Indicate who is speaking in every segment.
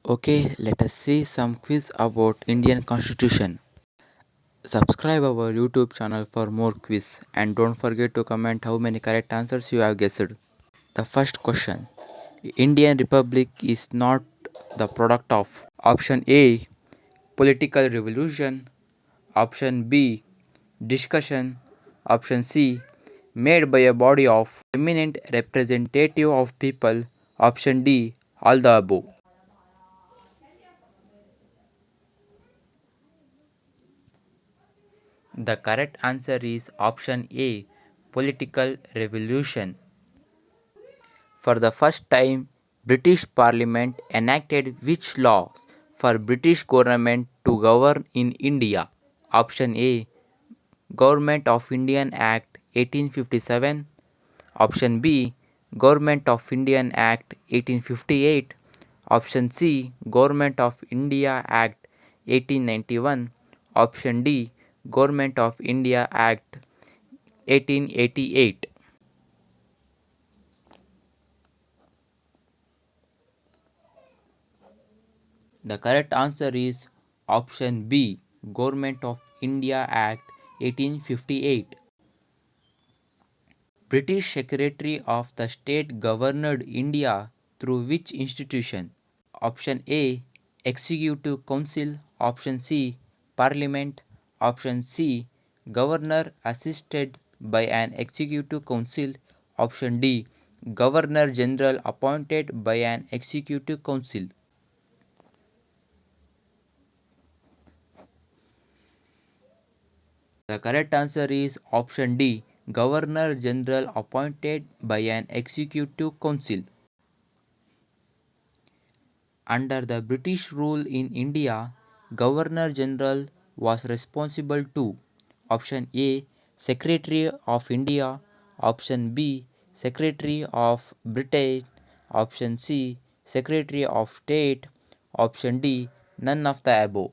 Speaker 1: Okay, let us see some quiz about Indian Constitution. Subscribe our YouTube channel for more quiz and don't forget to comment how many correct answers you have guessed. The first question. Indian Republic is not the product of option A political revolution, option B discussion, option C made by a body of eminent representative of people, option D all the above. The correct answer is option A political revolution. For the first time, British Parliament enacted which law for British government to govern in India? Option A Government of Indian Act 1857, option B Government of Indian Act 1858, option C Government of India Act 1891, option D Government of India Act 1888. The correct answer is option B Government of India Act 1858. British Secretary of the State governed India through which institution? Option A Executive Council, option C Parliament, option C Governor assisted by an Executive Council, option D Governor General appointed by an Executive Council. The correct answer is option D Governor General appointed by an Executive Council. Under the British rule in India, Governor General was responsible to option A Secretary of India, option B Secretary of Britain, option C Secretary of State, option D none of the above.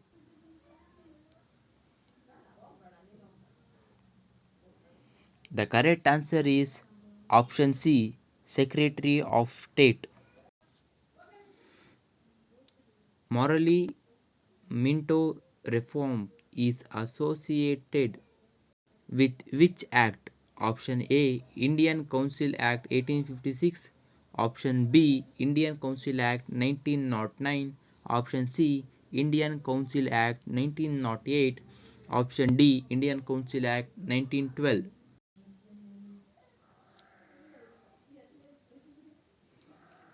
Speaker 1: The correct answer is option C Secretary of State. Morally, Minto reform is associated with which act? Option A Indian Council Act 1856, option B Indian Council Act 1909, option C Indian Council Act 1908, option D Indian Council Act 1912.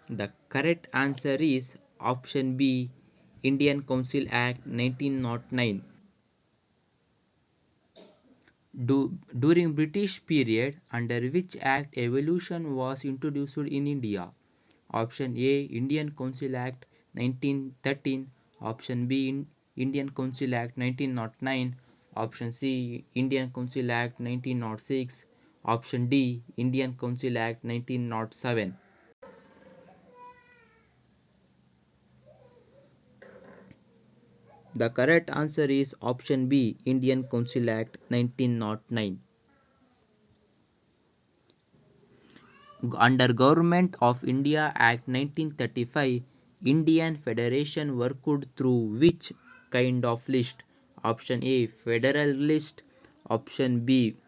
Speaker 1: The correct answer is option B Indian Council Act 1909. During British period, under which act evolution was introduced in India? Option A Indian Council Act 1913, option B Indian Council Act 1909, option C Indian Council Act 1906, option D Indian Council Act 1907. The correct answer is option B Indian Council Act 1909. Under Government of India Act 1935, Indian Federation worked through which kind of list? Option A Federal list, option B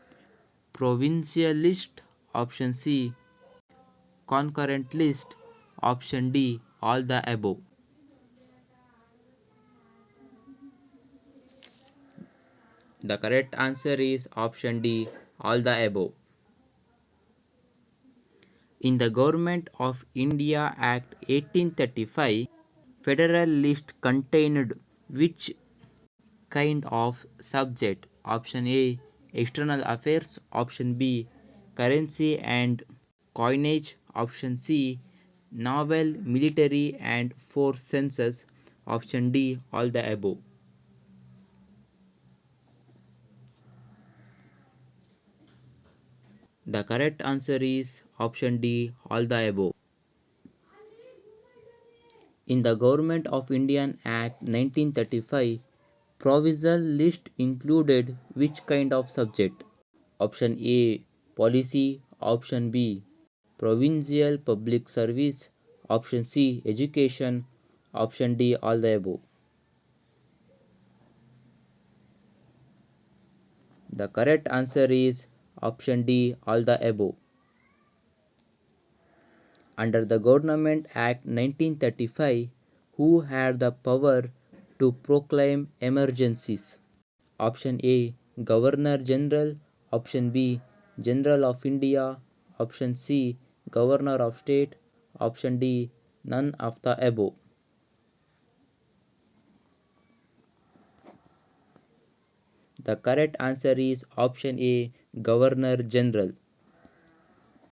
Speaker 1: Provincial list, option C Concurrent list, option D all the above. The correct answer is option D all the above. In the Government of India Act 1835, Federal list contained which kind of subject? Option A External Affairs, option B Currency and Coinage, option C Naval, Military and Force Census, option D all the above. The correct answer is option D all the above. In the Government of Indian Act 1935, provisional list included which kind of subject? Option A Policy, option B Provincial Public Service, option C Education, Option D, all the above. The correct answer is option D, all the above. Under the Government Act 1935, who had the power to proclaim emergencies? Option A, Governor General. Option B, General of India. Option C, Governor of State. Option D, none of the above. The correct answer is option A, Governor General.